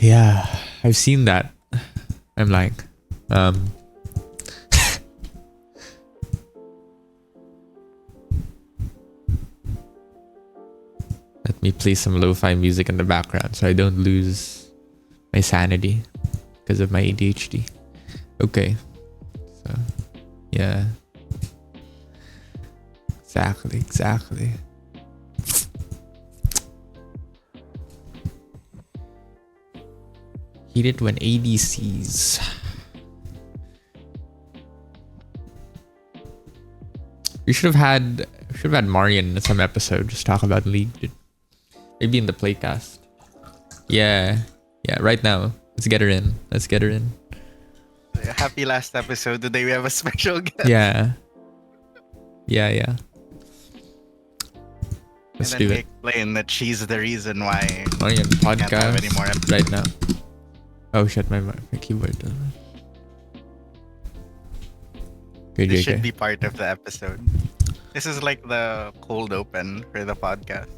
Yeah, I've seen that. I'm like, let me play some lo-fi music in the background so I don't lose my sanity because of my ADHD. Okay, so yeah, exactly. Heat it when ADCs. We should have had Marian in some episode just talk about League, dude. Maybe in the playcast. Yeah, right now. Let's get her in. Happy last episode. Today we have a special guest. Yeah. And then we explain that she's the reason why Marian podcast can't have any more episodes. right now. Oh shit, my keyboard. This should be part of the episode. This is like the cold open for the podcast.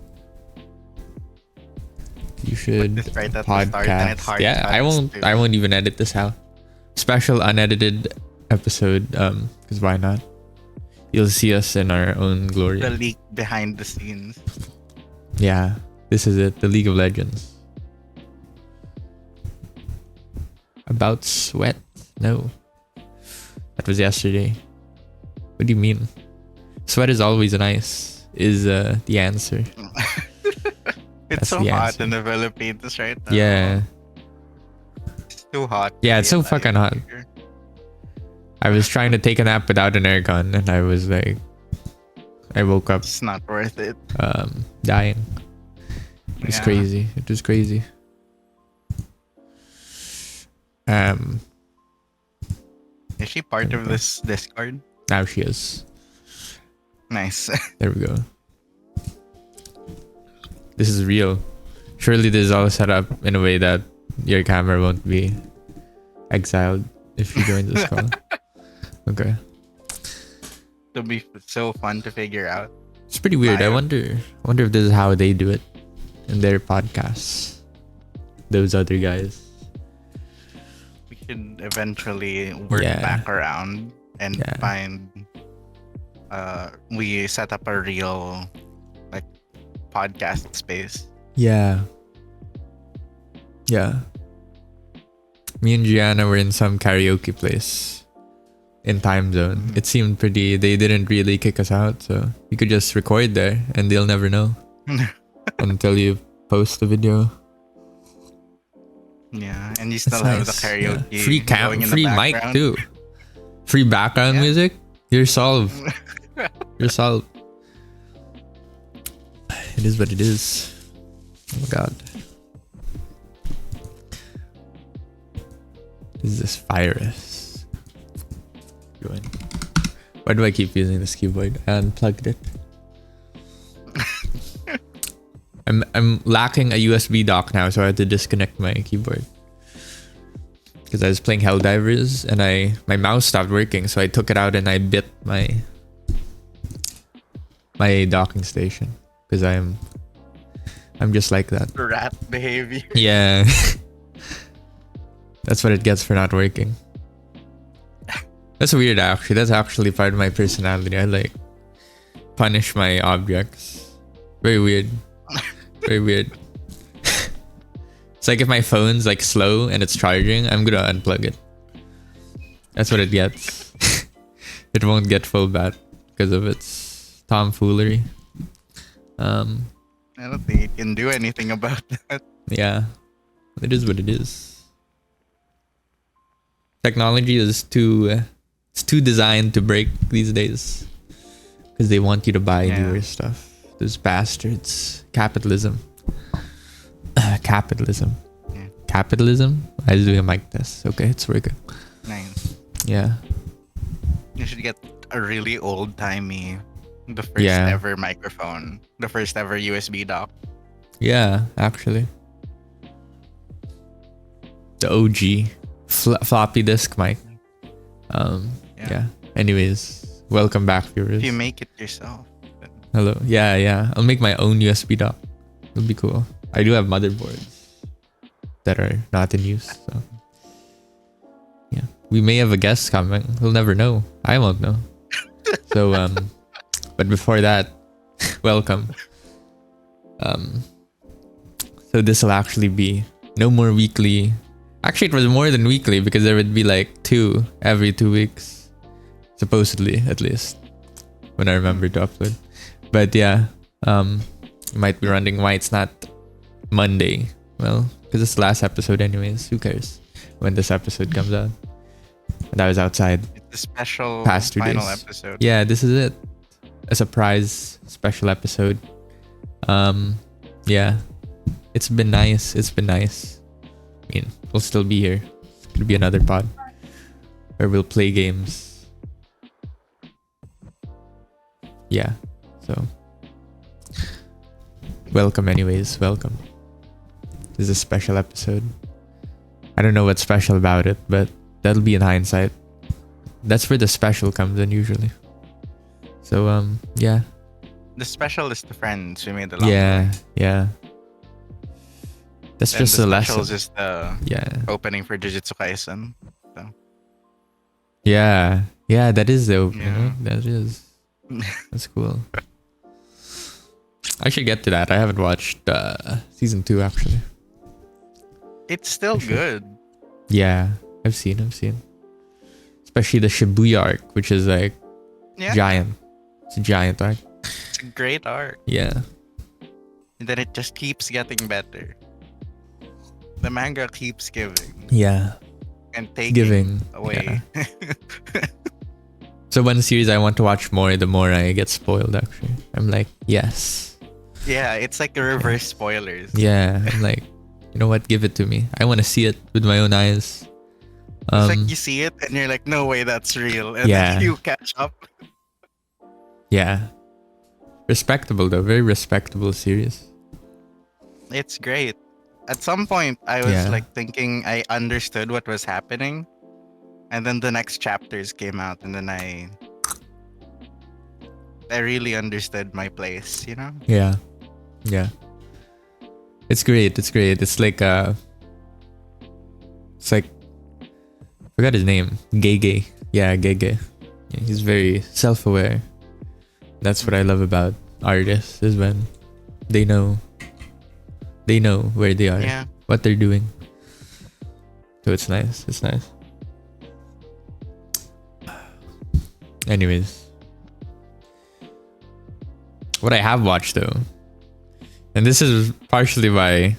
You should put this right at podcast. The start and it hard Yeah, I won't even edit this out. Special unedited episode. Because why not? You'll see us in our own glory. The leak behind the scenes. Yeah, this is it. The League of Legends. About sweat? No. That was yesterday. What do you mean? Sweat is always nice, is the answer. It's so hot in the Philippines right now. Yeah. It's too hot. Yeah, it's so fucking hot. I was trying to take a nap without an aircon and I was like, I woke up. It's not worth it. Dying. It was crazy. It was crazy. Is she part of this Discord? Now she is. Nice. There we go. This is real. Surely this is all set up in a way that your camera won't be exiled if you join this call. Okay. It'll be so fun to figure out. It's pretty weird. I wonder if this is how they do it in their podcasts. Those other guys. We should eventually work back around and find we set up a real like podcast space. Yeah. Me and Gianna were in some karaoke place in time zone. It seemed pretty. They didn't really kick us out, so you could just record there and they'll never know until you post the video. Yeah, and you still have the karaoke. Yeah. Free mic too. Free background music. You're solved. You're solved. It is what it is. Oh my god. Is this virus? Why do I keep using this keyboard? I unplugged it. I'm lacking a USB dock now, so I had to disconnect my keyboard. Because I was playing Helldivers and my mouse stopped working, so I took it out and I bit my docking station. Because I'm just like that. Rat behavior. Yeah. That's what it gets for not working. That's weird actually. That's actually part of my personality. I like punish my objects. Very weird. Very weird. It's like if my phone's like slow and it's charging, I'm gonna unplug it. That's what it gets. It won't get full bat because of its tomfoolery. I don't think you can do anything about that. Yeah. It is what it is. Technology is it's too designed to break these days. Because they want you to buy newer stuff. Those bastards. Capitalism. Capitalism. Yeah. Capitalism? I was doing a mic test. Okay, it's working. Nice. Yeah. You should get a really old-timey, the first ever microphone. The first ever USB dock. Yeah, actually. The OG. Floppy disk mic. Yeah. Anyways, welcome back, viewers. If you make it yourself. Hello. Yeah. I'll make my own USB dock. It'll be cool. I do have motherboards. that are not in use. So yeah, we may have a guest coming. We'll never know. I won't know. So but before that, welcome. So this will actually be no more weekly. Actually, it was more than weekly because there would be like 2 every 2 weeks, supposedly, at least, when I remember to upload. But yeah, might be wondering why it's not Monday. Well, because it's the last episode anyways. Who cares when this episode comes out? And I was outside. It's a special past 2 final days. episode. Yeah, this is it. A surprise special episode. Yeah, it's been nice. It's been nice. I mean, we'll still be here. It's gonna be another pod where we'll play games. Yeah, so welcome anyways. Welcome. This is a special episode. I don't know what's special about it, but that'll be in hindsight. That's where the special comes in usually. So yeah. The special is the friends we made along Yeah, the way. yeah. That's Then just the a special lesson. is just the Yeah. opening for Jujutsu Kaisen. So. Yeah. Yeah, that is the opening. Yeah. That is. That's cool. I should get to that. I haven't watched season 2 actually. It's still good. Yeah, I've seen. Especially the Shibuya arc, which is like Yeah. giant. It's a giant arc. It's a great arc. Yeah. And then it just keeps getting better. The manga keeps giving Yeah. and taking Giving. away. Yeah. So one series I want to watch more, the more I get spoiled actually. I'm like, yes. Yeah, it's like the reverse spoilers. Yeah. I'm like, you know what? Give it to me. I want to see it with my own eyes. It's like you see it and you're like, no way, that's real. And Yeah. then you catch up. Yeah. Respectable though. Very respectable series. It's great. At some point, I was Yeah. like thinking I understood what was happening. And then the next chapters came out and then I really understood my place, you know? Yeah. Yeah. It's great. It's great. It's like it's like I forgot his name. Gege. Yeah, Gege. Yeah, he's very self-aware. That's what I love about artists is when they know where they are, Yeah. what they're doing. So it's nice. It's nice. Anyways, what I have watched though, and this is partially why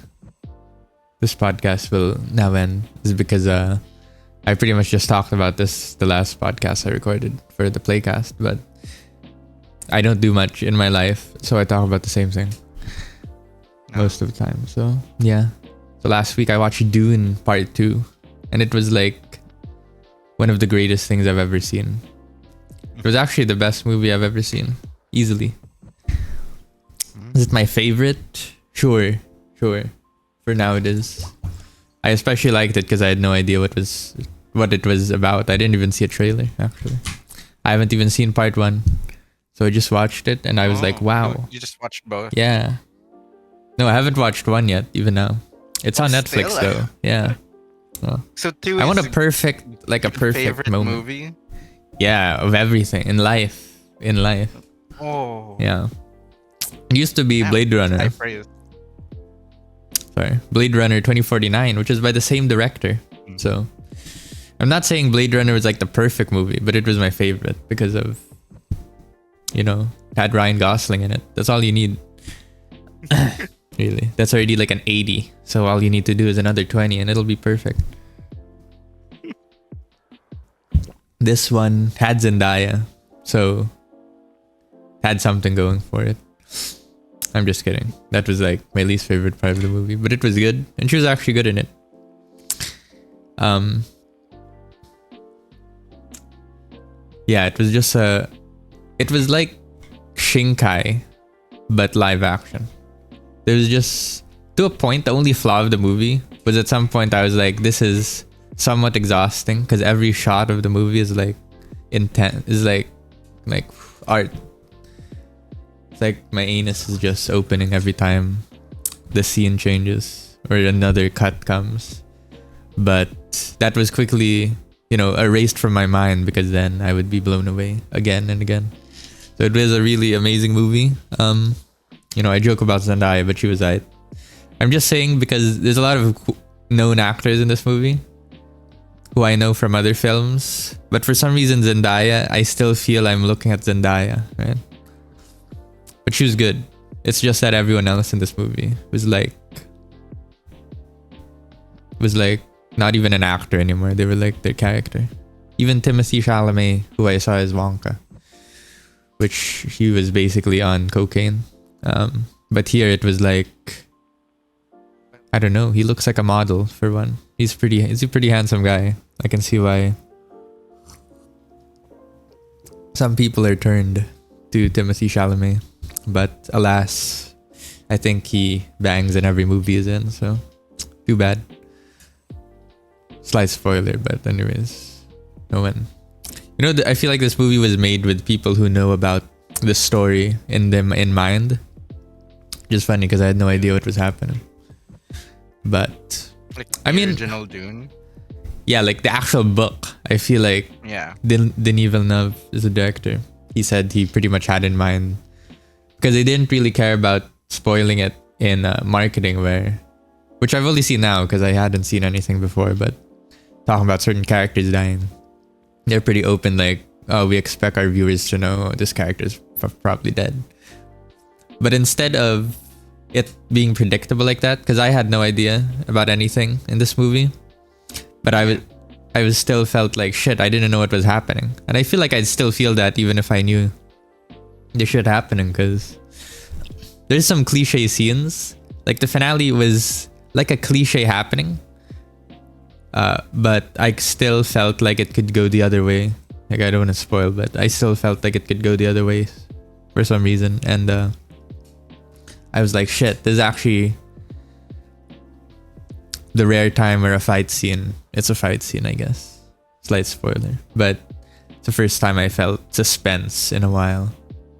this podcast will now end, is because I pretty much just talked about this the last podcast I recorded for the playcast, but I don't do much in my life, so I talk about the same thing most of the time. So yeah. So last week I watched Dune Part 2, and it was like one of the greatest things I've ever seen. It was actually the best movie I've ever seen, easily. Is it my favorite? Sure. For now it is. I especially liked it because I had no idea what it was about. I didn't even see a trailer, actually. I haven't even seen part 1. So I just watched it and I was like, wow. You just watched both? Yeah. No, I haven't watched 1 yet, even now. It's on Netflix still? though. Yeah. Oh. So 2 I is want a your perfect favorite moment. movie? Yeah, of everything in life. Oh. Yeah. It used to be Damn, Blade Runner. high praise. Sorry. Blade Runner 2049, which is by the same director. So I'm not saying Blade Runner was like the perfect movie, but it was my favorite because of, it had Ryan Gosling in it. That's all you need. Really. That's already like an 80. So all you need to do is another 20 and it'll be perfect. This one had Zendaya, so had something going for it. I'm just kidding. That was like my least favorite part of the movie, but it was good, and she was actually good in it. Yeah, it was just it was like Shinkai, but live action. There was just, to a point, the only flaw of the movie was at some point I was like, this is somewhat exhausting because every shot of the movie is like intense, is like art. It's like my anus is just opening every time the scene changes. or another cut comes. But that was quickly, erased from my mind because then I would be blown away again and again. So it was a really amazing movie. I joke about Zendaya, but she was right. I'm just saying because there's a lot of known actors in this movie who I know from other films, but for some reason Zendaya, I still feel I'm looking at Zendaya, right? But she was good. It's just that everyone else in this movie was like not even an actor anymore. They were like their character. Even Timothée Chalamet, who I saw as Wonka, which he was basically on cocaine. But here it was like, I don't know. He looks like a model for one. He's a pretty handsome guy. I can see why some people are turned to Timothée Chalamet. But alas, I think he bangs in every movie he's in. So too bad. Slight spoiler, but anyways, no one. I feel like this movie was made with people who know about the story in mind. Just funny because I had no idea what was happening. But like the original Dune. Yeah, like the actual book. I feel like Denis Villeneuve is the director. He said he pretty much had in mind because they didn't really care about spoiling it in marketing, which I've only seen now because I hadn't seen anything before. But talking about certain characters dying, they're pretty open. Like, oh, we expect our viewers to know this character is probably dead. But instead of it being predictable like that, because I had no idea about anything in this movie, but I was still felt like shit. I didn't know what was happening, and I feel like I'd still feel that even if I knew the shit happening, because there's some cliche scenes. Like the finale was like a cliche happening, but I still felt like it could go the other way. Like I don't want to spoil, but I still felt like it could go the other way for some reason, and I was like, shit, this is actually the rare time where a fight scene, it's a fight scene, I guess. Slight spoiler. But it's the first time I felt suspense in a while.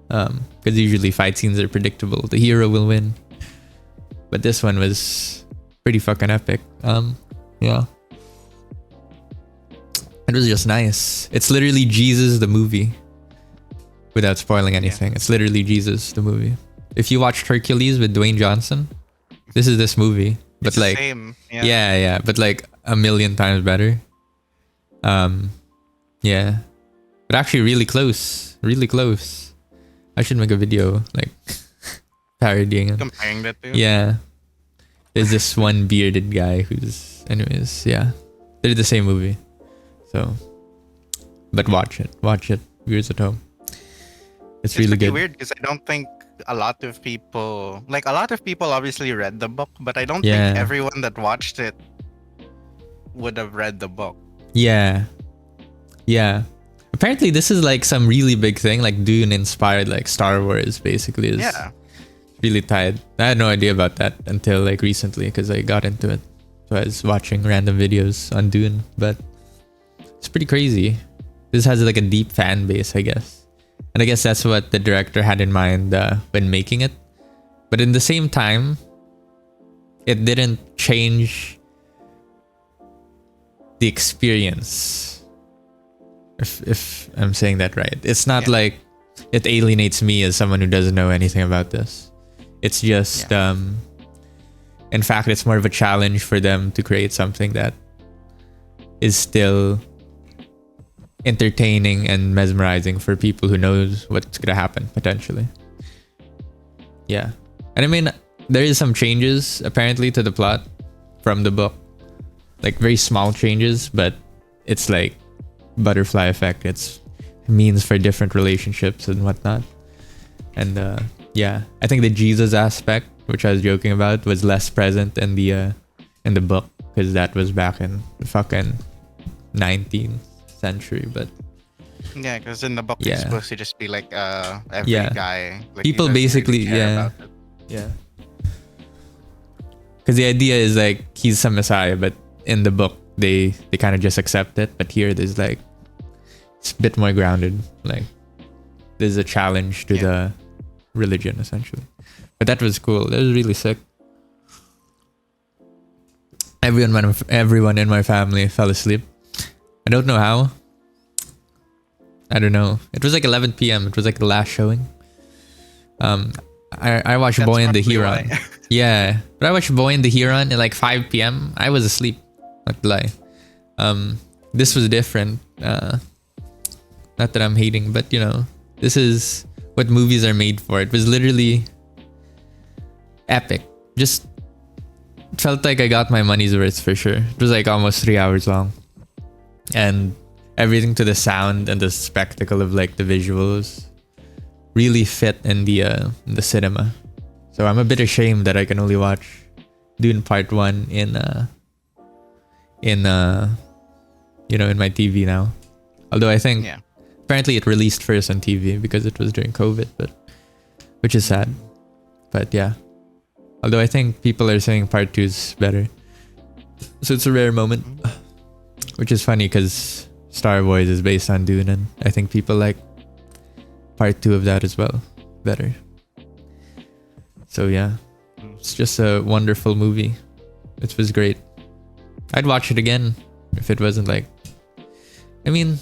Because usually fight scenes are predictable. The hero will win. But this one was pretty fucking epic. Yeah. It was just nice. It's literally Jesus the movie. Without spoiling anything. It's literally Jesus the movie. If you watched Hercules with Dwayne Johnson, this is this movie, but it's like, the same. Yeah, but like a million times better. Yeah, but actually really close. I should make a video like parodying it. Comparing that to. Yeah, there's this one bearded guy who's, anyways, yeah, they're the same movie. So, but watch it, viewers at home. It's really good. It's weird because I don't think a lot of people obviously read the book, but I don't think everyone that watched it would have read the book. Yeah. Apparently this is like some really big thing, like Dune inspired like Star Wars basically is really tied. I had no idea about that until like recently because I got into it. So I was watching random videos on Dune, but it's pretty crazy. This has like a deep fan base, I guess. And I guess that's what the director had in mind when making it. But in the same time, it didn't change the experience. If I'm saying that right. It's not like it alienates me as someone who doesn't know anything about this. It's just, in fact, it's more of a challenge for them to create something that is still entertaining and mesmerizing for people who knows what's gonna happen potentially. Yeah, and I mean there is some changes apparently to the plot from the book, like very small changes, but it's like butterfly effect. It's means for different relationships and whatnot. And I think the Jesus aspect, which I was joking about, was less present in the book because that was back in the fucking 19th century. But because in the book it's supposed to just be like every guy, like, people basically because the idea is like he's some messiah, but in the book they kind of just accept it. But here there's like it's a bit more grounded, like there's a challenge to the religion essentially. But that was cool. That was really sick. everyone in my family fell asleep. I don't know how. I don't know. It was like 11 p.m. It was like the last showing. I watched Boy and the Heron. Yeah, but I watched Boy and the Heron at like 5 p.m. I was asleep. Not to lie. This was different. Not that I'm hating, but you know, this is what movies are made for. It was literally epic. Just felt like I got my money's worth for sure. It was like almost 3 hours long, and everything to the sound and the spectacle of like the visuals really fit in the cinema. So I'm a bit ashamed that I can only watch Dune Part 1 in my TV now. Although I think apparently it released first on TV because it was during COVID, but which is sad. But yeah. Although I think people are saying Part 2 is better. So it's a rare moment. Which is funny because Star Wars is based on Dune, and I think people like Part 2 of that as well better. So yeah. It's just a wonderful movie. It was great. I'd watch it again if it wasn't like... I mean,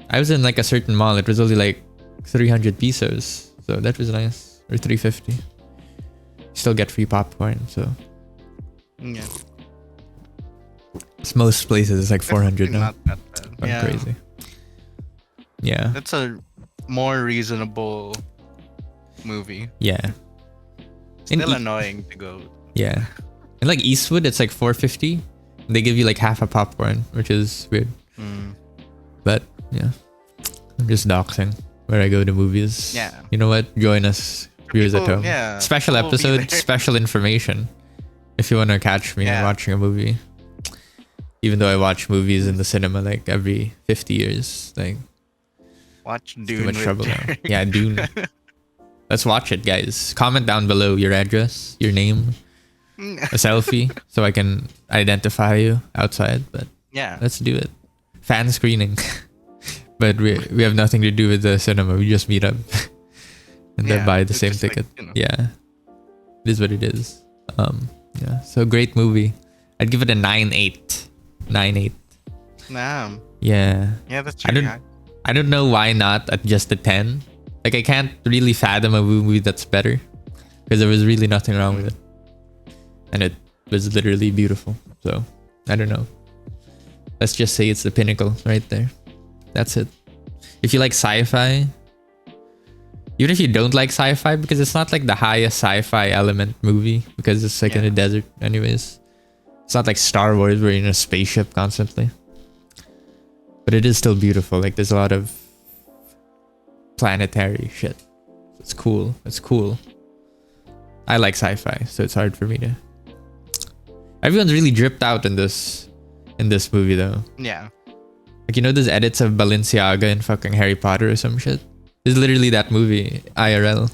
I was in like a certain mall. It was only like 300 pesos. So that was nice. Or 350. Still get free popcorn, so... Yeah. It's most places it's like 400 now. Not that bad. Yeah. Crazy. Yeah. That's a more reasonable movie. Yeah. Still annoying to go. Yeah. And like Eastwood, it's like 450. They give you like half a popcorn, which is weird. But yeah, I'm just doxing where I go to movies. Yeah. You know what? Join us, viewers at home. Yeah. Special episode, special information. If you want to catch me watching a movie. Even though I watch movies in the cinema like every 50 years. Like, watch Dune. Too much trouble now. Yeah, Dune. Let's watch it, guys. Comment down below your address, your name, a selfie, so I can identify you outside. But yeah, let's do it. Fan screening. But we have nothing to do with the cinema. We just meet up and then buy the same ticket. Like, you know. Yeah, it is what it is. Yeah. So great movie. I'd give it a 9.8. 9.8. Nah. Yeah. Yeah, that's pretty high. I don't know why not at just a 10. Like, I can't really fathom a movie that's better because there was really nothing wrong with it, and it was literally beautiful. So I don't know. Let's just say it's the pinnacle right there. That's it. If you like sci-fi, even if you don't like sci-fi, because it's not like the highest sci-fi element movie because it's like in the desert anyways. It's not like Star Wars where you're in a spaceship constantly. But it is still beautiful. Like, there's a lot of planetary shit. It's cool. It's cool. I like sci-fi, so it's hard for me to... Everyone's really dripped out in this movie though. Yeah. Like, you know those edits of Balenciaga in fucking Harry Potter or some shit? It's literally that movie, IRL.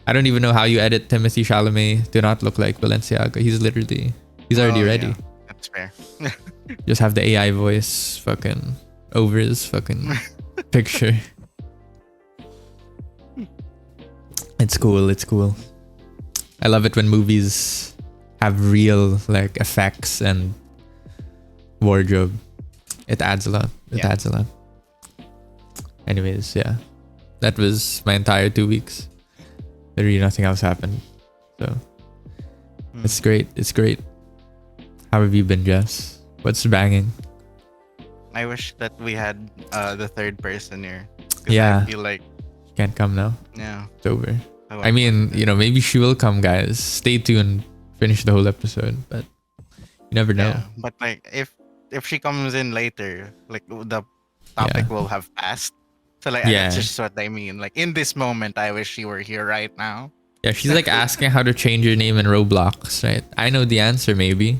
I don't even know how you edit Timothée Chalamet to not look like Balenciaga. He's already ready. Yeah. That's fair. Just have the AI voice fucking over his fucking picture. It's cool. It's cool. I love it when movies have real like effects and wardrobe. It adds a lot. It adds a lot. Anyways, yeah. That was my entire 2 weeks. Literally nothing else happened. So it's great. It's great. How have you been, Jess? What's banging? I wish that we had the third person here. Yeah. I feel like can't come now. Yeah. It's over. I mean, you know, maybe she will come, guys. Stay tuned. Finish the whole episode, but you never know. Yeah, but like if she comes in later, like the topic will have passed. So like that's just what I mean. Like in this moment, I wish she were here right now. Yeah, she's like asking how to change your name in Roblox, right? I know the answer. Maybe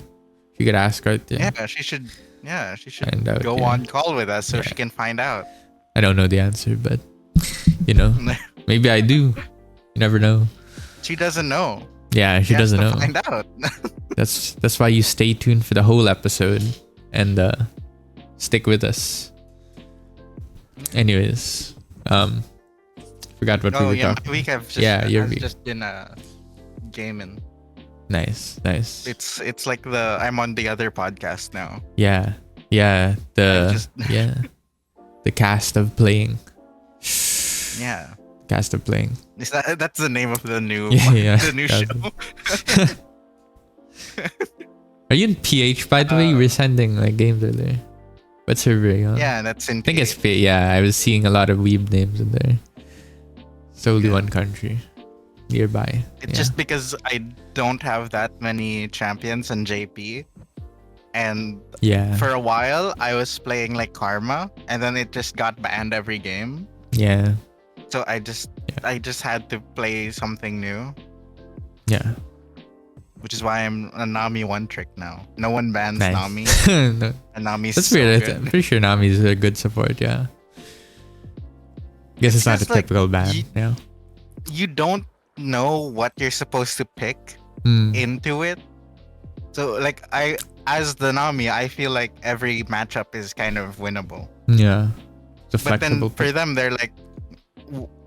she could ask right there. Yeah, she should. Yeah, she should go on call with us so she can find out. I don't know the answer, but you know, maybe I do. You never know. She doesn't know. Yeah, she doesn't know. Find out. That's why you stay tuned for the whole episode and stick with us. Anyways, forgot what we were talking. My week has just been gaming. Nice. It's like I'm on the other podcast now. Yeah. The cast of playing. Yeah. Cast of playing. That's the name of the new the new show. Are you in PH, by the way? You were sending like games earlier. What server are you on? Yeah, that's in I think it's PH. Yeah, I was seeing a lot of weeb names in there. Solely one country nearby. It's just because I don't have that many champions in JP. And for a while, I was playing like Karma, and then it just got banned every game. Yeah. So I just had to play something new. Yeah. Which is why I'm a Nami one trick now. No one bans Nami. No. And Nami's That's so weird. good. I'm pretty sure Nami's a good support, yeah. Guess it's not a typical ban, yeah. You don't know what you're supposed to pick into it. So like as the Nami, I feel like every matchup is kind of winnable. Yeah. But then for them, they're like,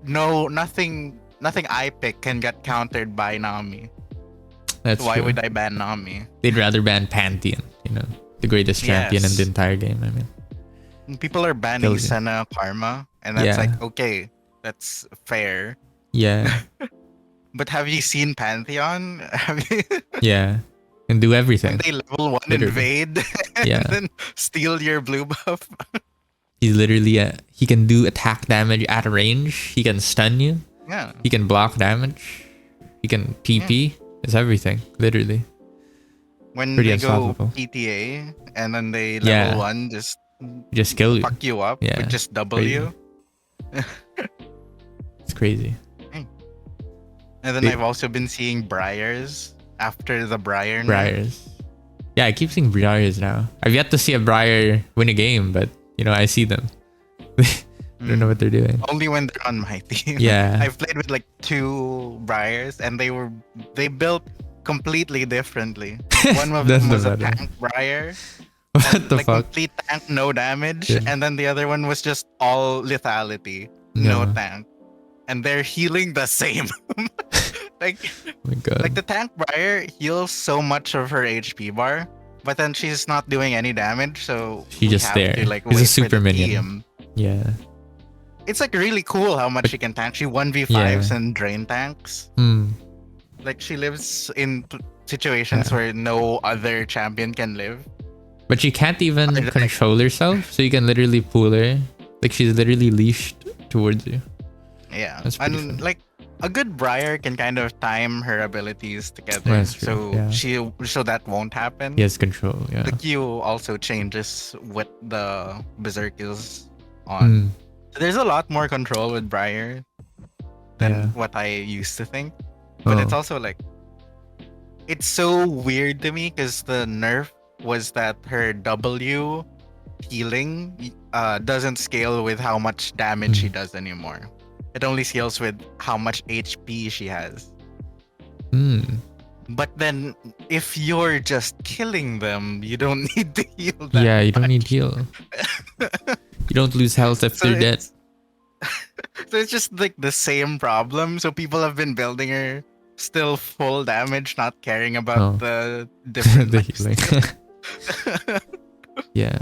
nothing I pick can get countered by Nami. That's Why true. would I ban Nami? They'd rather ban Pantheon, the greatest champion in the entire game, I mean. People are banning Senna Karma, and that's like, okay, that's fair. Yeah. But have you seen Pantheon? Yeah. And do everything. And they level 1 invade and then steal your blue buff. He's literally he can do attack damage at range. He can stun you. Yeah. He can block damage. He can PP. It's everything, literally. When Pretty they unstoppable. go PTA and then they level 1 just kill you. Fuck you up with just W. It's crazy. And then I've also been seeing Briars after the Briar nerf. Briars. Yeah, I keep seeing Briars now. I've yet to see a Briar win a game, but I see them. I don't know what they're doing. Only when they're on my team. Yeah. I've played with like 2 Briars and they built completely differently. One of them was a tank Briar. What the fuck? Complete tank, no damage. And then the other one was just all lethality. No tank. And they're healing the same. Like, oh my God. Like the tank Briar heals so much of her HP bar, but then she's not doing any damage, so she's just there. To, like, it's wait a super for the minion. team. Yeah. It's like really cool how much she can tank. She 1v5s and drain tanks. Like she lives in situations where no other champion can live. But she can't even control herself, so you can literally pull her. Like she's literally leashed towards you. Yeah. And like a good Briar can kind of time her abilities together. So so that won't happen. He has control, yeah. The Q also changes what the Berserk is on. So there's a lot more control with Briar than what I used to think. But it's also like, it's so weird to me because the nerf was that her W healing doesn't scale with how much damage she does anymore. It only scales with how much HP she has. But then if you're just killing them, you don't need to heal that you don't need heal. You don't lose health if they're dead. So it's just like the same problem. So people have been building her still full damage, not caring about the different the healing. Yeah.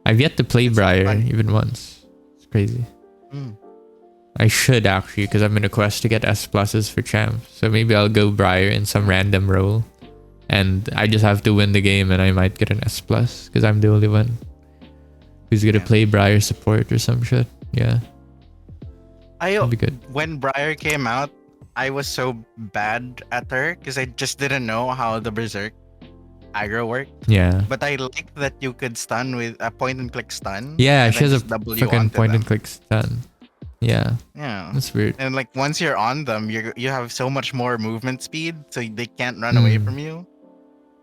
I've yet to play Briar even once. It's crazy. I should actually, because I'm in a quest to get S pluses for champ. So maybe I'll go Briar in some random role. And I just have to win the game and I might get an S plus because I'm the only one who's gonna play Briar support or some shit. Yeah. That'd be good. When Briar came out, I was so bad at her because I just didn't know how the Berserk aggro worked. Yeah. But I liked that you could stun with a point and click stun. Yeah, she has a fucking point and click stun. Yeah. Yeah. That's weird. And like once you're on them, you have so much more movement speed, so they can't run away from you.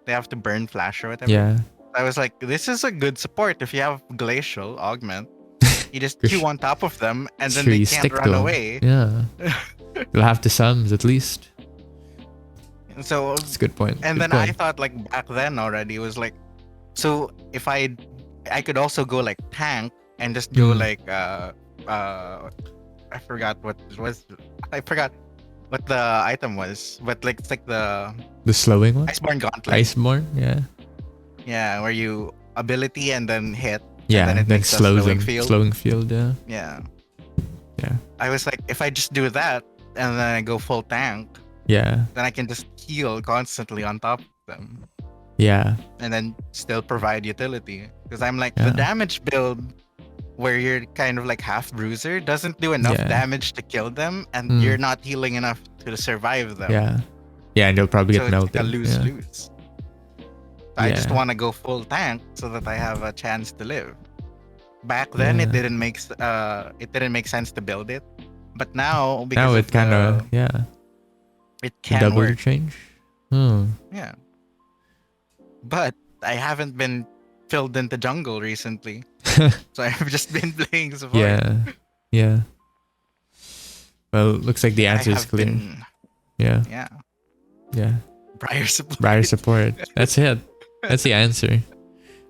They have to burn flash or whatever. Yeah. I was like, this is a good support if you have glacial augment. You just Q on top of them and then they can't run away. Yeah. You'll have to sums at least. So that's a good point. And then I thought like back then already it was like, so if I could also go like tank and just go like I forgot what it was. I forgot what the item was, but like it's like the slowing one. Iceborne Gauntlet. Iceborne, yeah. Yeah, where you ability and then hit. Yeah, and then it then makes a slows slowing them. field. Slowing field, yeah. Yeah. Yeah. I was like, if I just do that and then I go full tank, Yeah. then I can just heal constantly on top of them. Yeah. And then still provide utility. Because I'm like, Yeah. the damage build where you're kind of like half bruiser doesn't do enough Yeah. damage to kill them, and you're not healing enough to survive them. Yeah. Yeah, and you'll probably So get it's melted. like a lose-lose. I just Yeah. want to go full tank so that I have a chance to live. Back then, it didn't make sense to build it, but now because Now it kind of it can double work. change. Yeah, but I haven't been filled into jungle recently, so I've just been playing support. Yeah. Well, looks like the answer is clear. Yeah. Briar support. Briar support. That's it. That's the answer.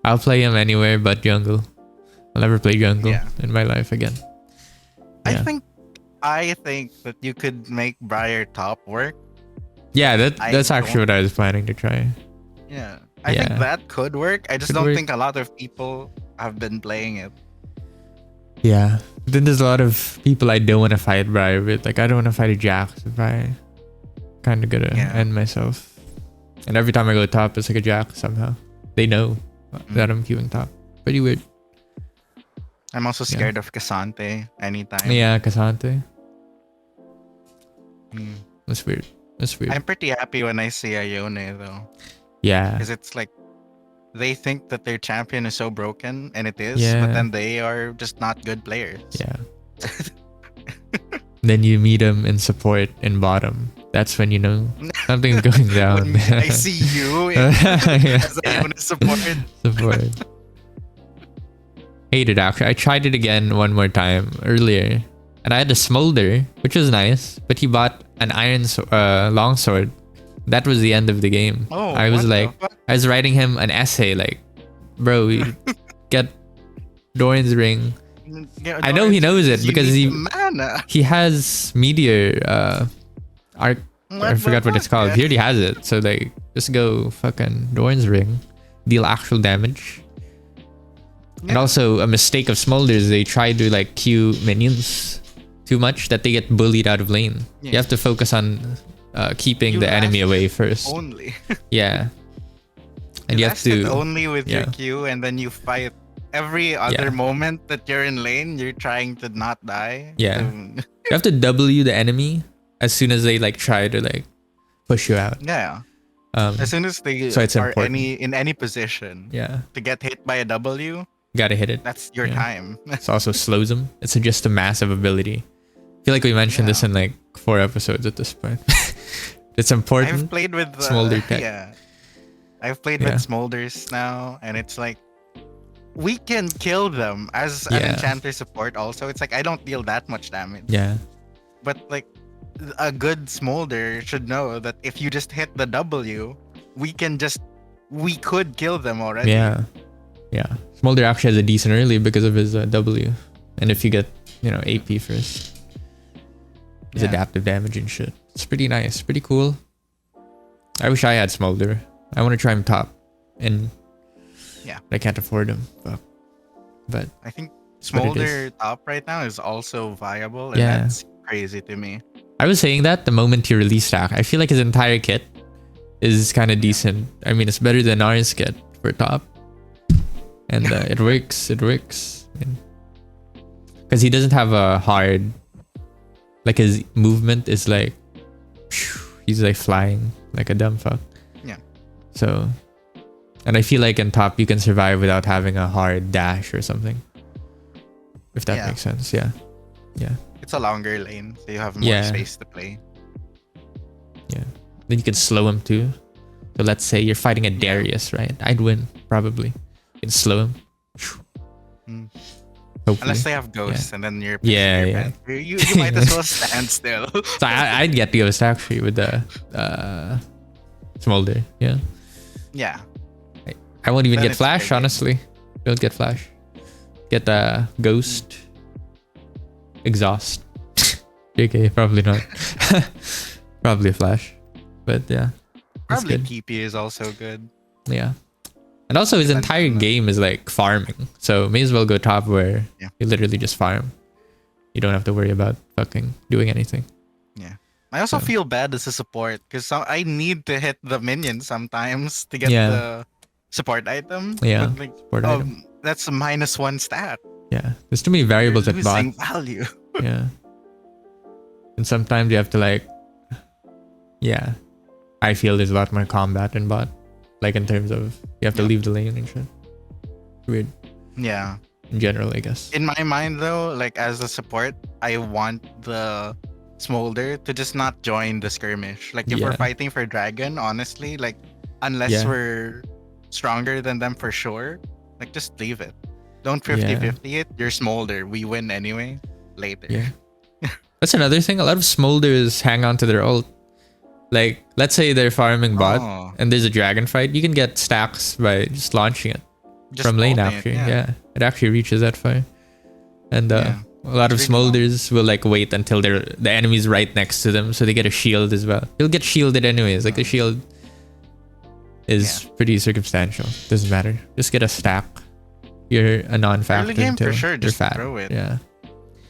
I'll play him anywhere but jungle. I'll never play jungle in my life again. Yeah. I think that you could make Briar top work. Yeah, that's actually what I was planning to try. Yeah. I think that could work. I just don't think a lot of people have been playing it. Yeah. Then there's a lot of people I don't want to fight Briar with. Like, I don't want to fight a Jax if I kind of gonna end myself. And every time I go top, it's like a Jax somehow. They know that I'm queuing top. Pretty weird. I'm also scared of Cassante anytime. Yeah, Cassante. That's weird. I'm pretty happy when I see Ione though. Yeah. Because it's like, they think that their champion is so broken, and it is, Yeah. but then they are just not good players. Yeah. Then you meet him in support in bottom. That's when you know something's going down. I see you as Ione support. Hate it actually. I tried it again one more time earlier, and I had a smolder, which was nice, but he bought an iron longsword. That was the end of the game. Oh, I was like, I was writing him an essay like, bro, you get Doran's ring. Yeah, I know he knows it because he has meteor arc. I forgot what it's called. He already has it. So like, just go fucking Doran's ring, deal actual damage. And also a mistake of Smolders, they try to like queue minions too much that they get bullied out of lane. You have to focus on keeping the enemy away first. Only. Yeah. And you have to only with your Q, and then you fight every other moment that you're in lane, you're trying to not die. Yeah. You have to W the enemy as soon as they like try to like push you out. Yeah. As soon as they are in any position to get hit by a W, you gotta hit it. That's your time. It also slows them. It's just a massive ability. I feel like we mentioned this in like 4 episodes at this point. It's important. I've played with Smolder tech. I've played with Smolders now, and it's like, we can kill them as an enchanter support also. It's like, I don't deal that much damage. Yeah. But like, a good Smolder should know that if you just hit the W, we could kill them already. Yeah. Smolder actually has a decent early because of his W. And if you get, AP first. His adaptive damage and shit. It's pretty nice. Pretty cool. I wish I had Smolder. I want to try him top. And I can't afford him. But I think Smolder top right now is also viable, and that's crazy to me. I was saying that the moment he released Stack. I feel like his entire kit is kind of decent. I mean, it's better than ours kit for top. And it works. Because he doesn't have a hard... Like, his movement is like... He's like flying like a dumb fuck. Yeah. So... And I feel like in top, you can survive without having a hard dash or something. If that makes sense. Yeah. It's a longer lane, so you have more space to play. Yeah. Then you can slow him too. So let's say you're fighting a Darius, right? I'd win, probably. You can slow him. Hopefully. Unless they have ghosts, and then you're you might as well stand still. So I'd get ghost actually with the Smolder. Yeah. I won't even get flash, honestly. Don't get flash. Get the ghost. Exhaust. JK, probably not. Probably Flash. But yeah. It's Probably good. TP is also good. Yeah. And also his entire game is like farming. So may as well go top where you literally just farm. You don't have to worry about fucking doing anything. Yeah. I also feel bad as a support because I need to hit the minions sometimes to get the support item. Yeah. But like, Support item. that's a -1 stat. Yeah. There's too many variables You're at bot. losing value. Yeah. And sometimes you have to like, yeah. I feel there's a lot more combat in bot. Like in terms of you have to leave the lane and shit. Weird. Yeah. In general, I guess. In my mind though, like as a support, I want the Smolder to just not join the skirmish. Like if we're fighting for Dragon, honestly, like unless we're stronger than them for sure, like just leave it. Don't 50-50 it. You're Smolder. We win anyway. Later. Yeah. That's another thing. A lot of Smolders hang on to their ult. Like, let's say they're farming bot and there's a dragon fight. You can get stacks by just launching it from lane after. Yeah. It actually reaches that far. And a lot of Smolders will like wait until the enemy's right next to them, so they get a shield as well. You'll get shielded anyways. Like the shield is pretty circumstantial. Doesn't matter. Just get a stack. You're a non-factor Early game until for sure. Just fat. throw it. Yeah.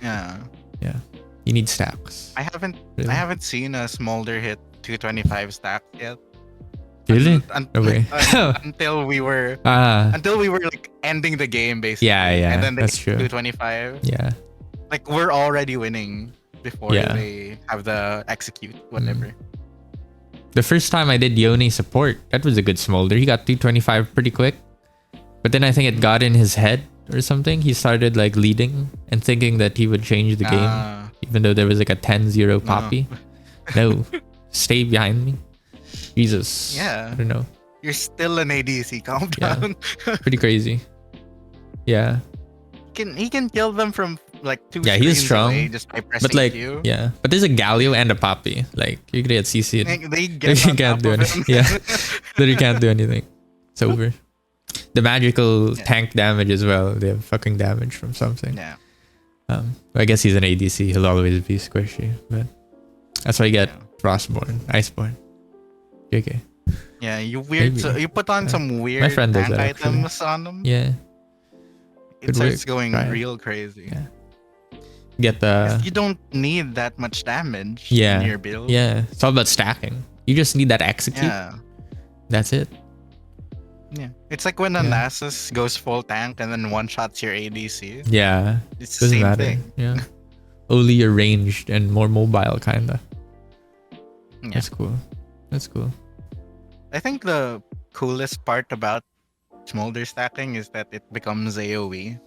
Yeah. Yeah. You need stacks. I haven't seen a Smolder hit 225 stacks yet. Really? Until we were like ending the game basically. Yeah. And then they that's hit true. 225. Yeah. Like we're already winning before they have the execute whatever. The first time I did Yone support, that was a good Smolder. He got 225 pretty quick. But then I think it got in his head or something. He started like leading and thinking that he would change the game. Even though there was like a 10-0 poppy. No. Stay behind me. Jesus. Yeah. I don't know. You're still an ADC. Calm down. Pretty crazy. Yeah. He can kill them from like 2 Yeah, he's strong. away just by pressing but like, Q. yeah. But there's a Galio and a Poppy. Like, you could get CC'd. They get You can't do anything. Yeah. Literally can't do anything. It's over. The magical tank damage as well. They have fucking damage from something. Yeah. I guess he's an ADC. He'll always be squishy. But that's why you get Frostborn, Iceborn. JK. Yeah, you put on some weird My friend does tank that, items on them. Yeah. It starts going real crazy. Yeah. Get the... You don't need that much damage in your build. Yeah. It's all about stacking. You just need that execute. Yeah. That's it. Yeah. It's like when a Nasus goes full tank and then one-shots your ADC. Yeah. It's the same thing. Yeah. Only you're ranged and more mobile, kinda. Yeah. That's cool. That's cool. I think the coolest part about Smolder stacking is that it becomes AoE.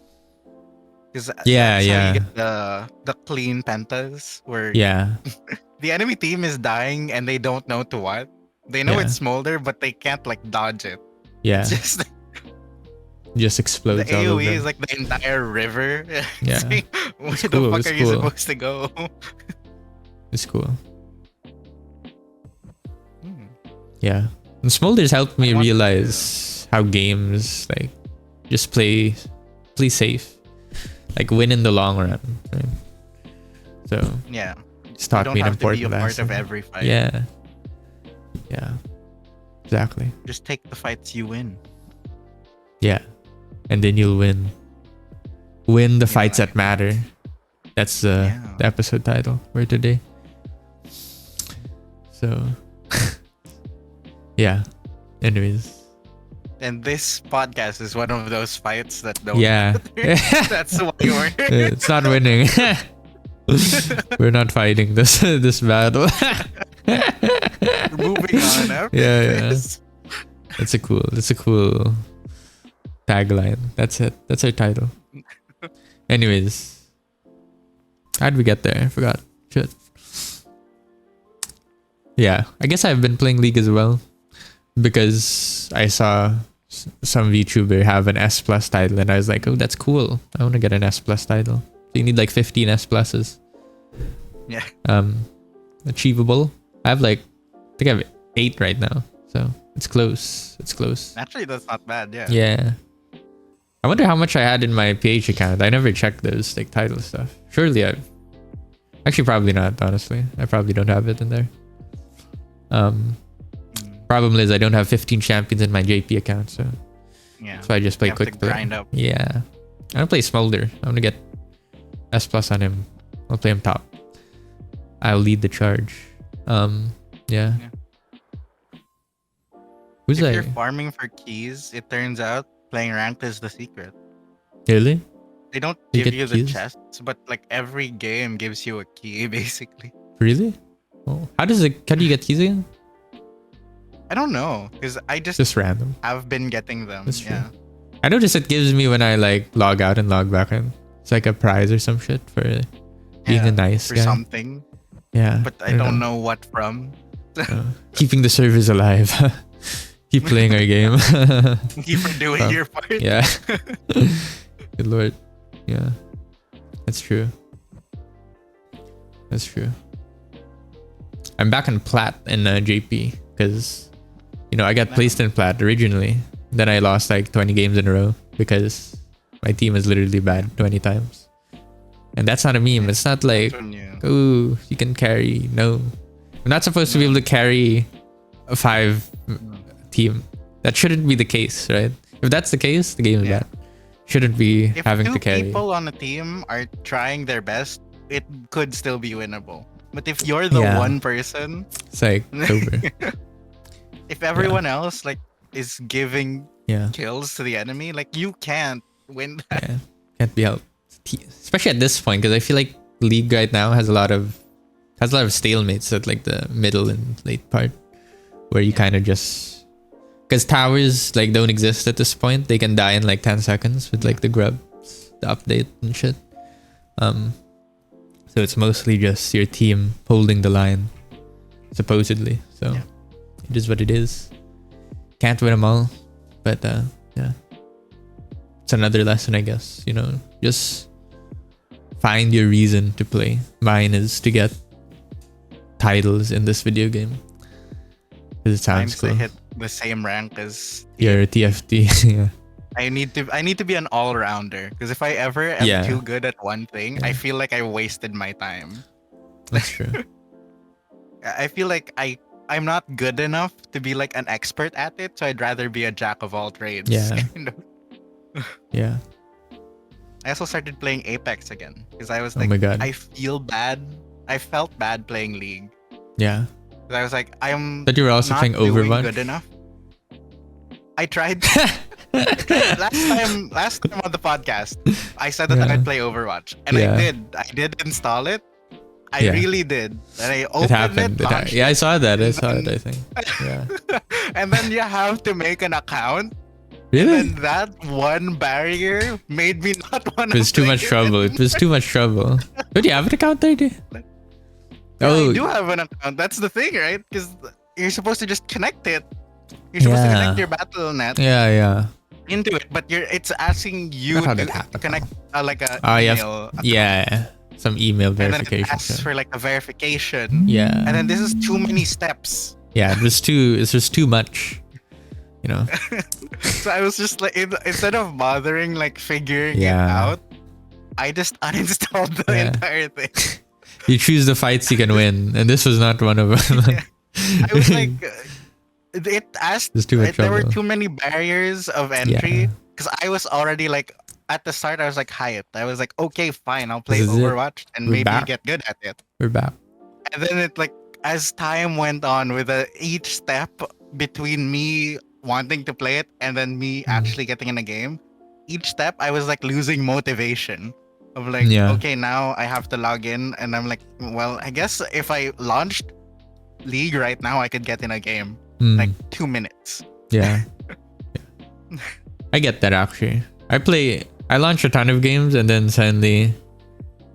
Because that's how you get the clean pentas where the enemy team is dying and they don't know to what. They know it's Smolder, but they can't like dodge it. Yeah. Just explodes. The AoE is like the entire river. Yeah. Where the fuck are you supposed to go? It's cool. Yeah. And Smolders helped me realize how games like just play safe. Like win in the long run. Right? So it's taught me an important lesson. You don't have to be a part of every fight. Yeah. Yeah. Exactly. Just take the fights you win. Yeah. And then you'll win. Win the fights that matter. That's the episode title for today. So yeah. Anyways. And this podcast is one of those fights that don't matter. That's why we're It's not winning. We're not fighting this battle. We're moving on after this. That's a cool tagline. That's it. That's our title. Anyways. How'd we get there? I forgot. Shit. Yeah. I guess I've been playing League as well. Because I saw some VTuber have an S plus title and I was like, oh, that's cool. I want to get an S plus title. So you need like 15 S pluses. Yeah. Achievable. I have like, I think I have 8 right now. So it's close. It's close. Actually, that's not bad. Yeah. Yeah. I wonder how much I had in my PH account. I never checked those like title stuff. Surely I've... Actually, probably not, honestly. I probably don't have it in there. Problem is I don't have 15 champions in my JP account, so Yeah. I just play You have to quick play. grind up. Yeah, I'm gonna play Smolder. I'm gonna get S plus on him. I'll play him top. I'll lead the charge. Yeah. Who's If that? you're farming for keys, it turns out playing ranked is the secret. Really? They don't You give get you the keys? chests, but like every game gives you a key basically. Really? Oh. How do you get keys again? I don't know because I just random. have been getting them. That's true. Yeah. I notice it gives me when I like log out and log back in. It's like a prize or some shit for being a nice for guy. something. Yeah. But I don't know what from. Keeping the servers alive. Keep playing our game. Keep doing your part. Yeah. Good lord. Yeah. That's true. That's true. I'm back in plat in JP because, I got placed in plat originally. Then I lost like 20 games in a row because my team is literally bad 20 times. And that's not a meme. It's not like, ooh, you can carry. No. I'm not supposed to be able to carry a 5 team. That shouldn't be the case, right? If that's the case, the game is bad. Shouldn't be having to carry. If 2 people on a team are trying their best, it could still be winnable. But if you're the one person, it's like over. If everyone else like is giving kills to the enemy, like you can't win that. Yeah, can't be helped. Especially at this point, because I feel like League right now has a lot of stalemates at like the middle and late part, where you kind of just, because towers like don't exist at this point. They can die in like 10 seconds with like the grubs, the update and shit. So it's mostly just your team holding the line, supposedly. So it is what it is. Can't win them all, but yeah, it's another lesson, I guess. Just find your reason to play. Mine is to get titles in this video game. Because it sounds cool. I hit the same rank as your TFT. Yeah. I need to be an all-rounder because if I ever am too good at one thing, I feel like I wasted my time. That's true. I feel like I'm not good enough to be like an expert at it, so I'd rather be a jack of all trades. Yeah. Yeah. I also started playing Apex again because I was like, oh my God. I feel bad. I felt bad playing League. Yeah. I was like, But you were also playing Overwatch. Good enough. I tried. last time on the podcast, I said that I'd play Overwatch, and I did. I did install it. I really did, and I opened it. I saw that. I saw it. I think. Yeah. And then you have to make an account. Really? And that one barrier made me not want to. It was too much trouble. It was too much trouble. But you have an account there, dude? I do have an account. That's the thing, right? Because you're supposed to just connect it. You're supposed to connect your Battle.net into it, but it's asking you to connect like a email. Some email verification. And then it asks for like a verification. Yeah. And then this is too many steps. Yeah, it's just too much. So I was just like, instead of bothering like figuring it out, I just uninstalled the entire thing. You choose the fights you can win, and this was not one of them. I was like, it asked. There were too many barriers of entry because I was already like at the start. I was like hyped. I was like, okay, fine, I'll play Overwatch and maybe get good at it. We're back. And then it like as time went on, with each step between me wanting to play it and then me actually getting in a game, each step I was like losing motivation. Of like, okay, now I have to log in, and I'm like, well, I guess if I launched League right now, I could get in a game like 2 minutes. Yeah. I get that actually. I launch a ton of games and then suddenly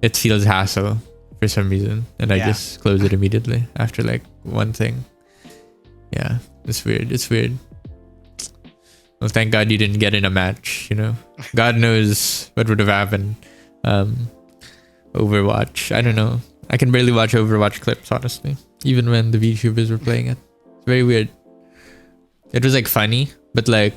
it feels hassle for some reason, and I just close it immediately after like one thing. Yeah, it's weird. It's weird. Well, thank God you didn't get in a match. God knows what would have happened. Overwatch, I don't know. I can barely watch Overwatch clips, honestly, even when the VTubers were playing it. It's very weird. It was like funny, but like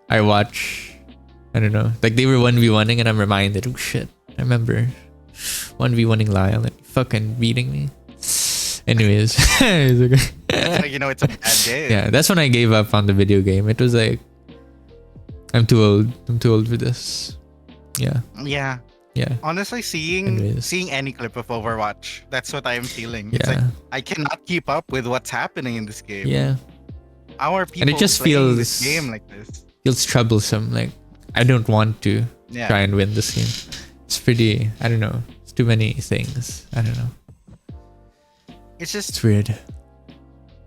I don't know, like they were 1v1ing and I'm reminded, oh shit, I remember 1v1ing Lyle and fucking beating me. Anyways, It's like, it's a bad game. yeah, that's when I gave up on the video game. It was like, I'm too old. I'm too old for this. Yeah. Yeah. Yeah. Honestly, seeing any clip of Overwatch, that's what I'm feeling. It's like I cannot keep up with what's happening in this game. Yeah. Our people And it just playing feels this game like this. Feels troublesome. Like I don't want to try and win this game. It's pretty. I don't know. It's too many things. I don't know. It's weird.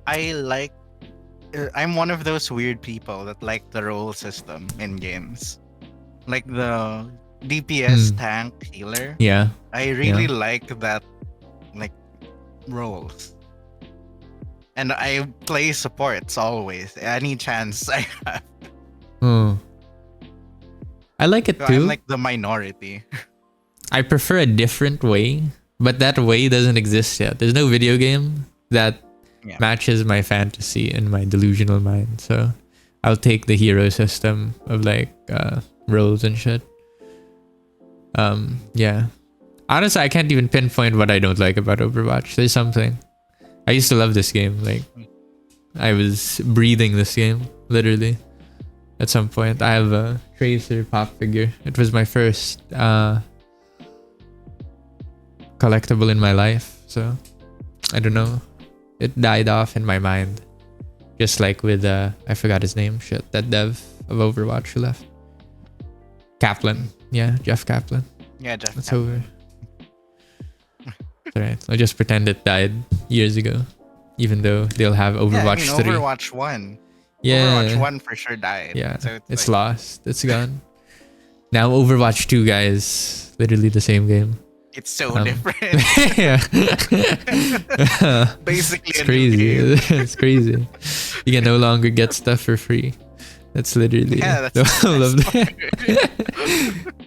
I'm one of those weird people that like the role system in games, like the DPS tank healer. Yeah. I really like that, like, roles. And I play supports always, any chance I have. Oh. I like it So too. I'm like the minority. I prefer a different way, but that way doesn't exist yet. There's no video game that matches my fantasy and my delusional mind. So I'll take the hero system of like roles and shit. Yeah. Honestly, I can't even pinpoint what I don't like about Overwatch. There's something. I used to love this game. Like, I was breathing this game, literally. At some point, I have a Tracer pop figure. It was my first collectible in my life. So, I don't know. It died off in my mind. Just like with, I forgot his name. Shit, that dev of Overwatch who left. Kaplan. Yeah, Jeff Kaplan. Yeah, Jeff. It's over. It's alright. I'll just pretend it died years ago. Even though they'll have Overwatch 3. Overwatch 1. Yeah. Overwatch 1 for sure died. Yeah. So it's like, lost. It's gone. Now Overwatch 2, guys. Literally the same game. It's so different. Yeah. Basically it's crazy. It's crazy. You can no longer get stuff for free. That's literally the whole of that.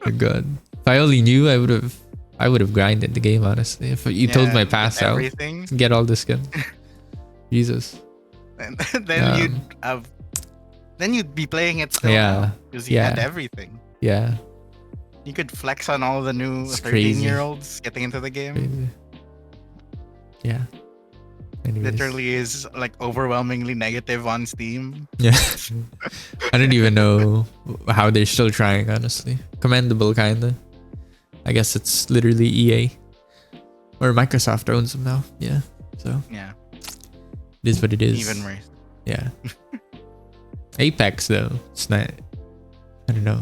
Oh god. If I only knew, I would have grinded the game, honestly. If you told my pass out, get all the skins. Jesus. And then you'd be playing it still. Yeah. Because you had everything. Yeah. You could flex on all the new 13-year-olds getting into the game. Crazy. Yeah. Anyways. Literally is like overwhelmingly negative on Steam. Yeah. I don't even know how they're still trying, honestly. Commendable, kinda. I guess it's literally EA. Or Microsoft owns them now. Yeah. So. Yeah. It is what it is. Even worse. Yeah. Apex, though. It's not. I don't know.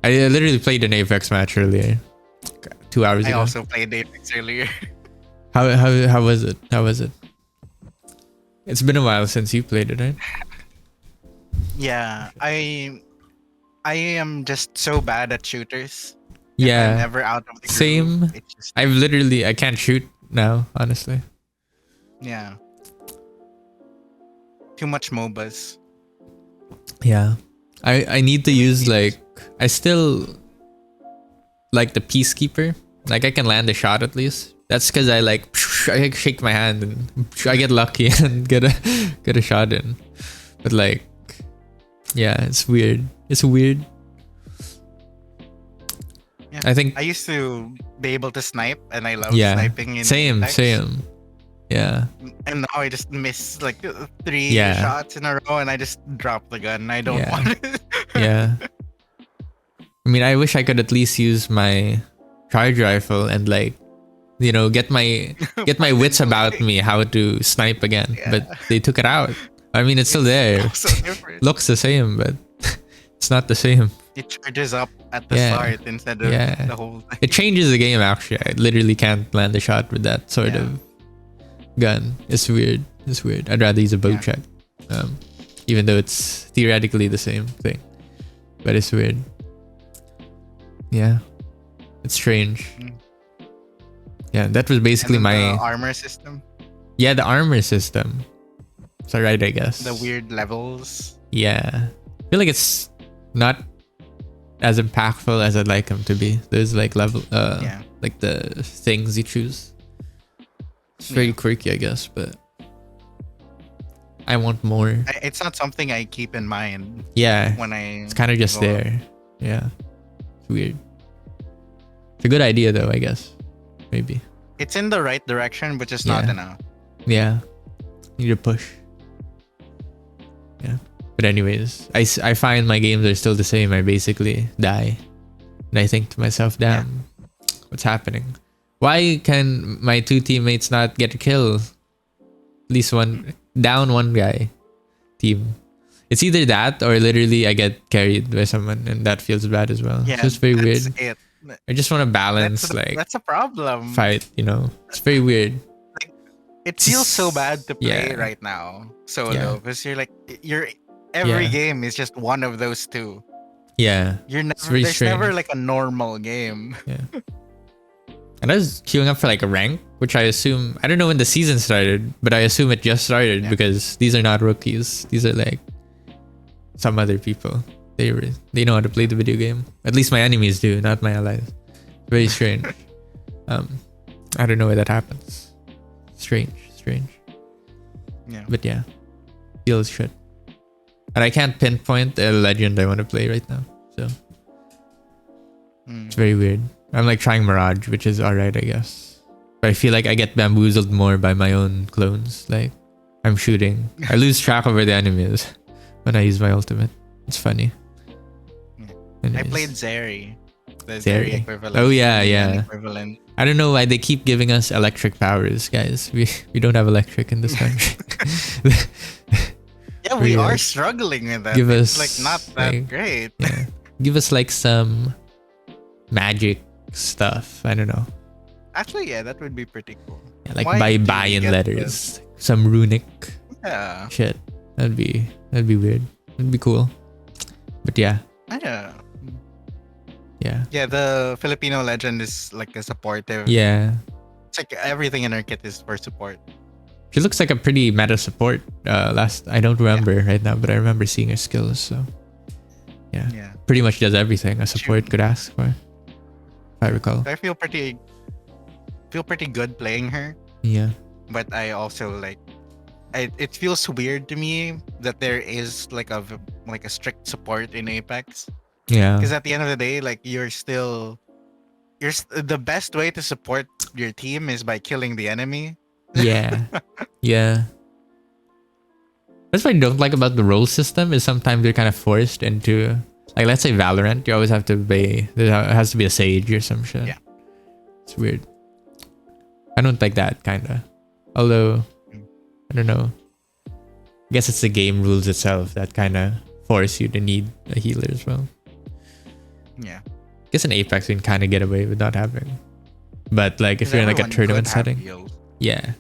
I literally played an Apex match earlier. 2 hours ago. I also played Apex earlier. How was it? How was it? It's been a while since you played it, right? Yeah, I am just so bad at shooters. Yeah. I'm never out of the groove. Same. I can't shoot now, honestly. Yeah. Too much MOBAs. Yeah. I need to use like, I still like the Peacekeeper. Like I can land a shot at least. That's because I shake my hand and I get lucky and get a shot in. But like, yeah, it's weird. It's weird. Yeah. I think I used to be able to snipe, and I love sniping in Apex. Same. Yeah. And now I just miss like 3 shots in a row, and I just drop the gun. I don't want it. Yeah. I mean, I wish I could at least use my charge rifle and like, you know, get my wits about me how to snipe again. Yeah. But they took it out. I mean, it's still there. So different. Looks the same, but it's not the same. It charges up at the start instead of the whole thing. It changes the game, actually. I literally can't land a shot with that sort of gun. It's weird. It's weird. I'd rather use a bow check. Even though it's theoretically the same thing. But it's weird. Yeah. It's strange. Yeah, that was basically the armor system. Yeah, the armor system. It's alright, I guess. The weird levels. Yeah. I feel like it's not as impactful as I'd like them to be. There's like like the things you choose. It's very quirky, I guess, but I want more. It's not something I keep in mind. Yeah. When I it's kind of just there. Yeah. It's weird. It's a good idea though, I guess. Maybe. It's in the right direction, but just not enough. Yeah. Need to push. Yeah. But anyways, I find my games are still the same. I basically die. And I think to myself, damn, what's happening? Why can my two teammates not get a kill? At least one down one guy team. It's either that or literally I get carried by someone and that feels bad as well. Yeah, So it's very weird. it. I just want to balance That's a problem. fight, you know. It's very weird. Like, it feels so bad to play Yeah. right now solo Yeah. because you're every Yeah. game is just one of those two. Yeah. There's strange. never like a normal game. Yeah. And I was queuing up for like a rank, which I assume, I don't know when the season started, but I assume it just started because these are not rookies. These are like some other people. They know how to play the video game. At least my enemies do, not my allies. Very strange. I don't know why that happens. Strange. Yeah. But yeah, feels shit. And I can't pinpoint a legend I want to play right now. So it's very weird. I'm like trying Mirage, which is alright, I guess. But I feel like I get bamboozled more by my own clones. Like I'm shooting. I lose track of where the enemy is when I use my ultimate. It's funny. I played Zeri. The Zeri. Zeri equivalent. Oh yeah. Equivalent. I don't know why they keep giving us electric powers, guys. We don't have electric in this country. Yeah, we are struggling with that. Give It's us like not that great. Yeah. Give us like some magic stuff. I don't know. Actually, yeah, that would be pretty cool. Yeah, like Why do buy we in get letters. Some runic Yeah. shit. That'd be weird. It'd be cool. But yeah. Yeah. Yeah, the Filipino legend is like a supportive. Yeah. It's like everything in her kit is for support. She looks like a pretty meta support. I don't remember right now, but I remember seeing her skills. So yeah. Pretty much does everything a support could ask for. If I recall. I feel pretty good playing her. Yeah. But I also like it feels weird to me that there is like a strict support in Apex. Yeah. Because at the end of the day, like the best way to support your team is by killing the enemy. Yeah. Yeah. That's what I don't like about the role system is sometimes you're kind of forced into, like, let's say Valorant, you always have to be, there has to be a sage or some shit. Yeah. It's weird. I don't like that, kind of. Although, I don't know. I guess it's the game rules itself that kind of force you to need a healer as well. Yeah. I guess in Apex you can kind of get away with not having. But like if you're in like a tournament setting. Yeah.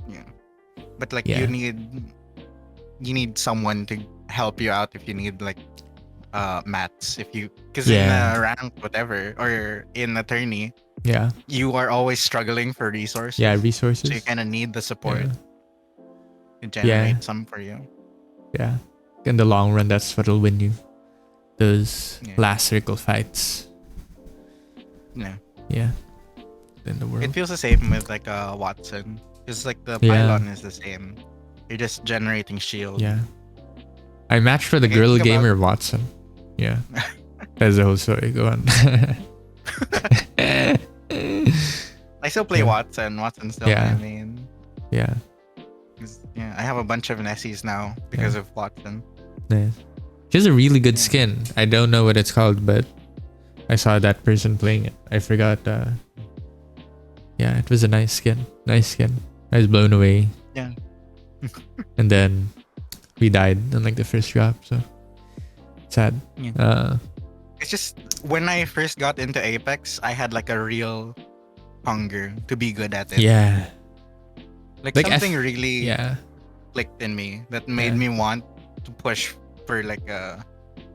Yeah. But like you need someone to help you out if you need like mats, because in a rank whatever or in a tourney, you are always struggling for resources. Yeah, resources. So you kind of need the support to generate some for you. Yeah. In the long run, that's what'll win you. Those last circle fights. Yeah. Yeah. In the world. It feels the same with like Watson. It's like the pylon is the same. You're just generating shield. Yeah. I matched for the Gorilla Gamer Watson. Yeah. That's the whole story. Go on. I still play Watson. Watson's still my main. Yeah. I have a bunch of Nessies now because of Watson. Nice. She has a really good skin. I don't know what it's called, but I saw that person playing it. I forgot. Yeah, it was a nice skin. Nice skin. I was blown away. Yeah. And then we died in like the first drop, so sad. Yeah. It's just when I first got into Apex, I had like a real hunger to be good at it. Yeah. Like something really clicked in me that made me want to push for like a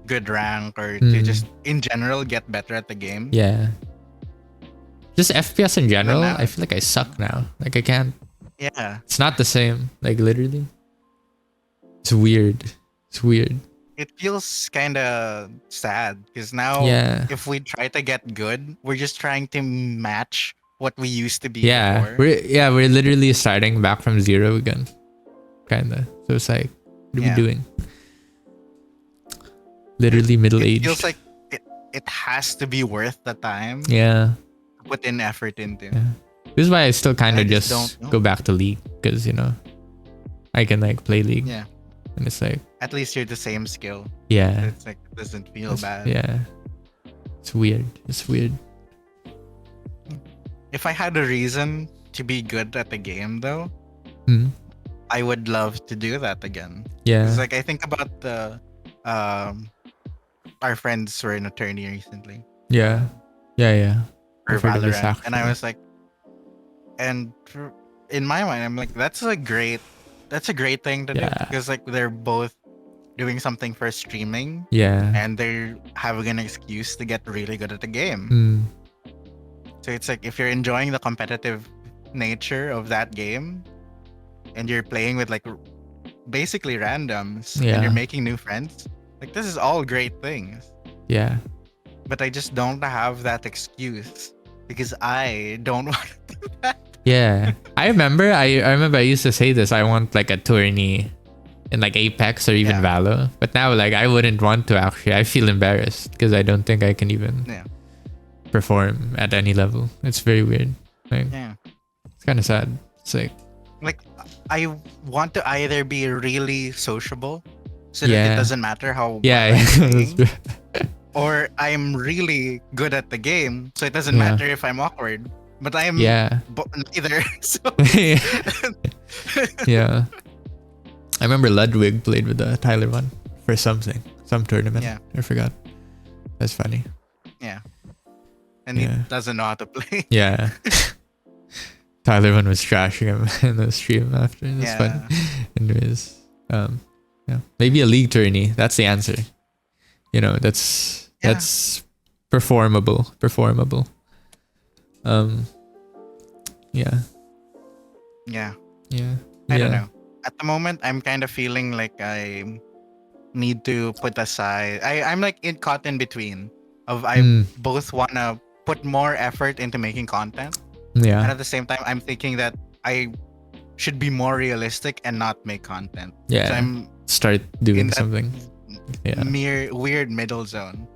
good rank or to just in general get better at the game. Yeah. Just FPS in general, I feel like I suck now. Like I can't. Yeah. It's not the same. Like literally. It's weird. It's weird. It feels kind of sad because now if we try to get good, we're just trying to match what we used to be before. We're literally starting back from zero again. Kinda. So it's like, what are we doing? Literally middle-aged. It feels like it has to be worth the time. Yeah. Put in effort into. Yeah. This is why I still kind I of just just don't know. go back to League, because I can like play League, Yeah. and it's like, At least you're the same skill. yeah, It's like it doesn't feel bad. yeah, it's weird. It's weird. If I had a reason to be good at the game though, Mm. I would love to do that again. Yeah, It's like I think about the our friends were in a tourney recently yeah, yeah. for I've heard of this Valorant, and I actually. was like, in my mind, I'm like, that's a great thing to do, Yeah. because like they're both doing something for streaming, Yeah. and they're having an excuse to get really good at the game. Mm. So it's like if you're enjoying the competitive nature of that game, and you're playing with like basically randoms, and Yeah. you're making new friends, like this is all great things. Yeah. But I just don't have that excuse because I don't want to do that. Yeah. I remember I used to say this. I want like a tourney in like Apex or even Yeah. Valo. But now like I wouldn't want to actually. I feel embarrassed because I don't think I can even Yeah. perform at any level. It's very weird. Like Yeah. it's kind of sad. It's like, Like I want to either be really sociable so that Yeah. it doesn't matter how yeah. well I'm That's playing, true. or I'm really good at the game so it doesn't Yeah. matter if I'm awkward. But I'm Yeah. neither. So Yeah. I remember Ludwig played with Tyler one for some tournament. Yeah. I forgot. That's funny. yeah. And Yeah. he doesn't know how to play. Yeah. Tyler one was trashing him in the stream after. That's Yeah. funny. Anyways, yeah, maybe a league tourney. That's the answer. That's Yeah. that's performable. Yeah. Yeah. Yeah. I don't Yeah. know. At the moment, I'm kind of feeling like I need to put aside. I'm like caught in between. I Mm. both want to put more effort into making content, and Yeah. at the same time, I'm thinking that I should be more realistic and not make content. Yeah. So I'm Start in doing that something. Yeah. weird middle zone.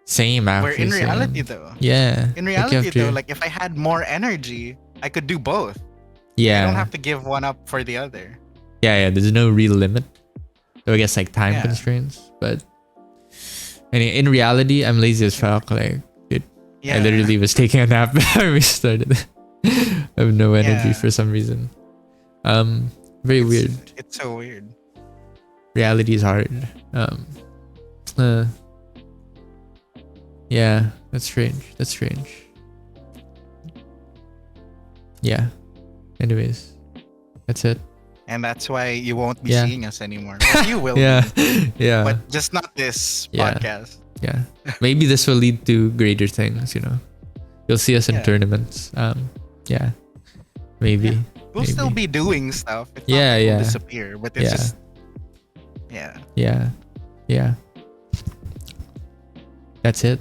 Same Where actually. in same. reality, though, Yeah. in like you reality, have to- though, like if I had more energy, I could do both. yeah. I don't have to give one up for the other. Yeah. There's no real limit. So I guess like time Yeah. constraints, but in reality, I'm lazy as fuck. Like, dude, Yeah. I literally was taking a nap before we started. I have no energy Yeah. for some reason. Very weird. It's so weird. Reality is hard. Yeah, that's strange. Yeah. Anyways, that's it. And that's why you won't be Yeah. seeing us anymore. Well, you will, Yeah. be, Yeah. but just not this Yeah. podcast. Yeah. Maybe this will lead to greater things, You'll see us in Yeah. tournaments. Yeah. Maybe. Yeah. We'll still Maybe. be doing stuff. It's Yeah, not like yeah. we'll disappear, but it's Yeah. just yeah. Yeah. That's it.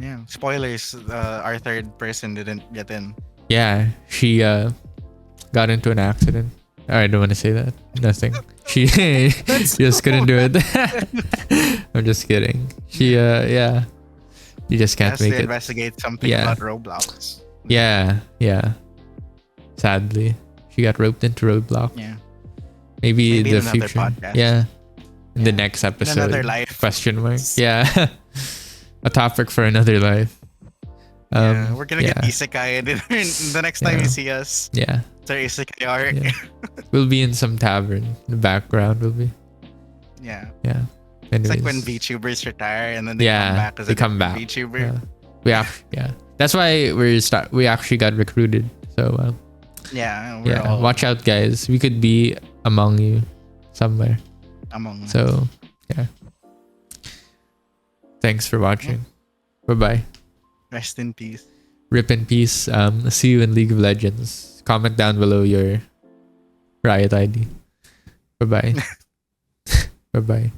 Yeah. Spoilers, our third person didn't get in. Yeah. She got into an accident. I don't want to say that. Nothing. She just couldn't do it. I'm just kidding. She yeah. You just can't Has make to it. investigate something Yeah. about Roblox. Yeah. Sadly, she got roped into Roadblock. Yeah. Maybe, Maybe the in another future. podcast. Yeah. In the Yeah. next In episode. another life. Question mark. Yeah. A topic for another life. Yeah, we're gonna yeah. get isekai and the next time Yeah. you see us. Yeah. It's our isekai arc. Yeah. We'll be in some tavern. In the background will be. Yeah. Yeah. It's like Anyways. when VTubers retire and then they Yeah, come back as they a come different back. VTuber. Yeah. That's why we actually got recruited. So Yeah, we're yeah, all watch out, guys. We could be among you somewhere. among us. So yeah. Thanks for watching. Bye. Rest in peace. Rip in peace. See you in League of Legends. Comment down below your Riot ID. Bye. Bye.